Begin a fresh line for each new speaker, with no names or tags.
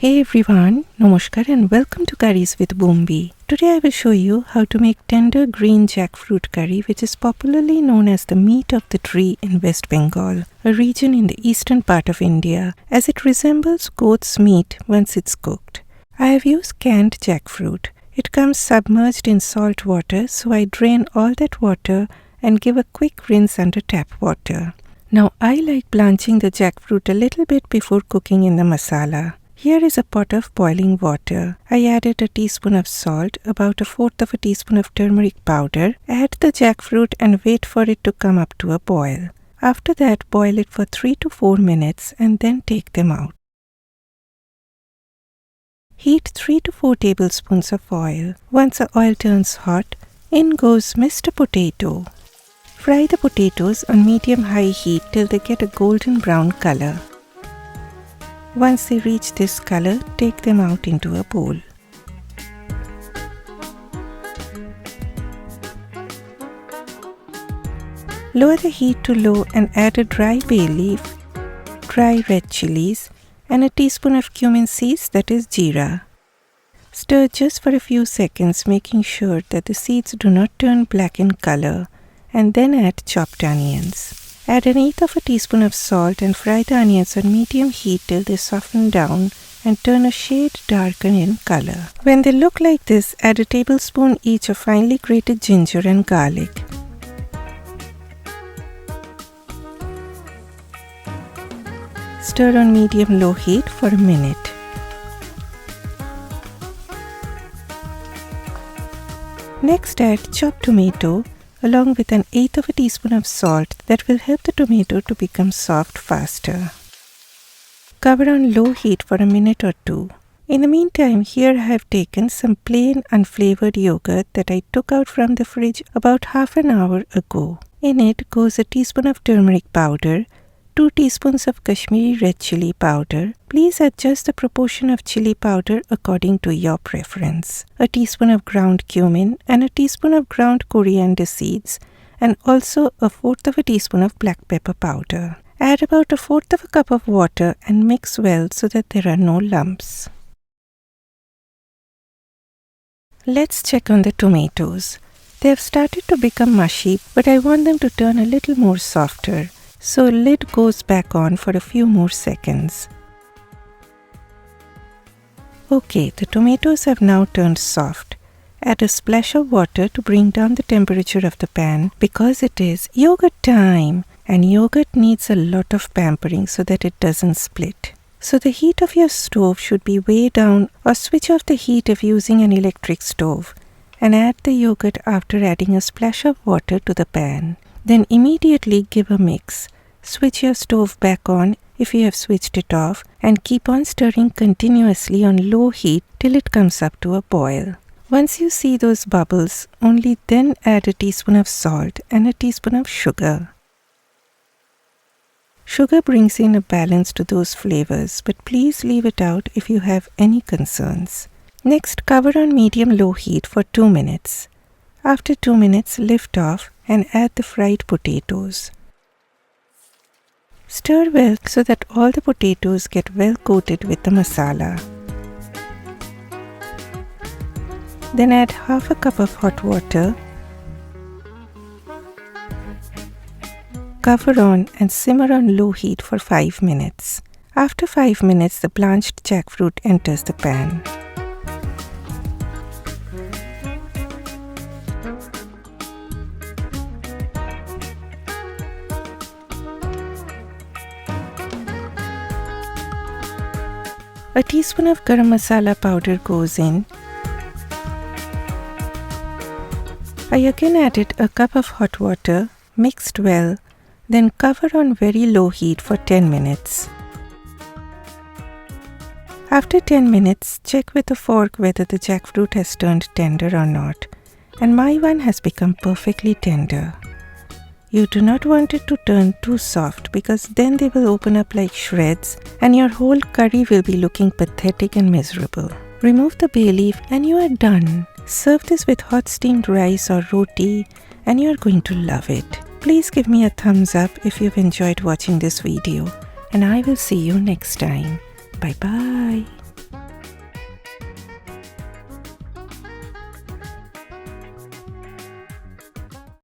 Hey everyone, Namaskar and welcome to Curries with Bumbi. Today I will show you how to make tender green jackfruit curry, which is popularly known as the meat of the tree in West Bengal, a region in the eastern part of India, as it resembles goat's meat once it's cooked. I have used canned jackfruit. It comes submerged in salt water, so I drain all that water and give a quick rinse under tap water. Now I like blanching the jackfruit a little bit before cooking in the masala. Here is a pot of boiling water. I added a teaspoon of salt, about a fourth of a teaspoon of turmeric powder. Add the jackfruit and wait for it to come up to a boil. After that, boil it for 3 to 4 minutes and then take them out. Heat 3 to 4 tablespoons of oil. Once the oil turns hot, in goes Mr. Potato. Fry the potatoes on medium-high heat till they get a golden brown color. Once they reach this color, take them out into a bowl. Lower the heat to low and add a dry bay leaf, dry red chilies, and a teaspoon of cumin seeds, that is jeera. Stir just for a few seconds, making sure that the seeds do not turn black in color, and then add chopped onions. Add an eighth of a teaspoon of salt and fry the onions on medium heat till they soften down and turn a shade darker in color. When they look like this, add a tablespoon each of finely grated ginger and garlic. Stir on medium-low heat for a minute. Next add chopped tomato along with an eighth of a teaspoon of salt that will help the tomato to become soft faster. Cover on low heat for a minute or two. In the meantime, here I have taken some plain unflavored yogurt that I took out from the fridge about half an hour ago. In it goes a teaspoon of turmeric powder, 2 teaspoons of Kashmiri red chili powder. Please adjust the proportion of chili powder according to your preference. A teaspoon of ground cumin and a teaspoon of ground coriander seeds, and also a fourth of a teaspoon of black pepper powder. Add about a fourth of a cup of water and mix well so that there are no lumps. Let's check on the tomatoes. They have started to become mushy, but I want them to turn a little more softer. So lid goes back on for a few more seconds. Okay, the tomatoes have now turned soft. Add a splash of water to bring down the temperature of the pan because it is yogurt time and yogurt needs a lot of pampering so that it doesn't split. So the heat of your stove should be way down, or switch off the heat if using an electric stove, and add the yogurt after adding a splash of water to the pan. Then immediately give a mix. Switch your stove back on if you have switched it off and keep on stirring continuously on low heat till it comes up to a boil. Once you see those bubbles, only then add a teaspoon of salt and a teaspoon of sugar. Sugar brings in a balance to those flavors, but please leave it out if you have any concerns. Next, cover on medium-low heat for 2 minutes. After 2 minutes, lift off and add the fried potatoes. Stir well so that all the potatoes get well coated with the masala. Then add half a cup of hot water. Cover on and simmer on low heat for 5 minutes. After 5 minutes, the blanched jackfruit enters the pan. A teaspoon of garam masala powder goes in. I again added a cup of hot water, mixed well, then cover on very low heat for 10 minutes. After 10 minutes, check with a fork whether the jackfruit has turned tender or not, and my one has become perfectly tender. You do not want it to turn too soft because then they will open up like shreds and your whole curry will be looking pathetic and miserable. Remove the bay leaf and you are done. Serve this with hot steamed rice or roti and you are going to love it. Please give me a thumbs up if you've enjoyed watching this video and I will see you next time. Bye bye.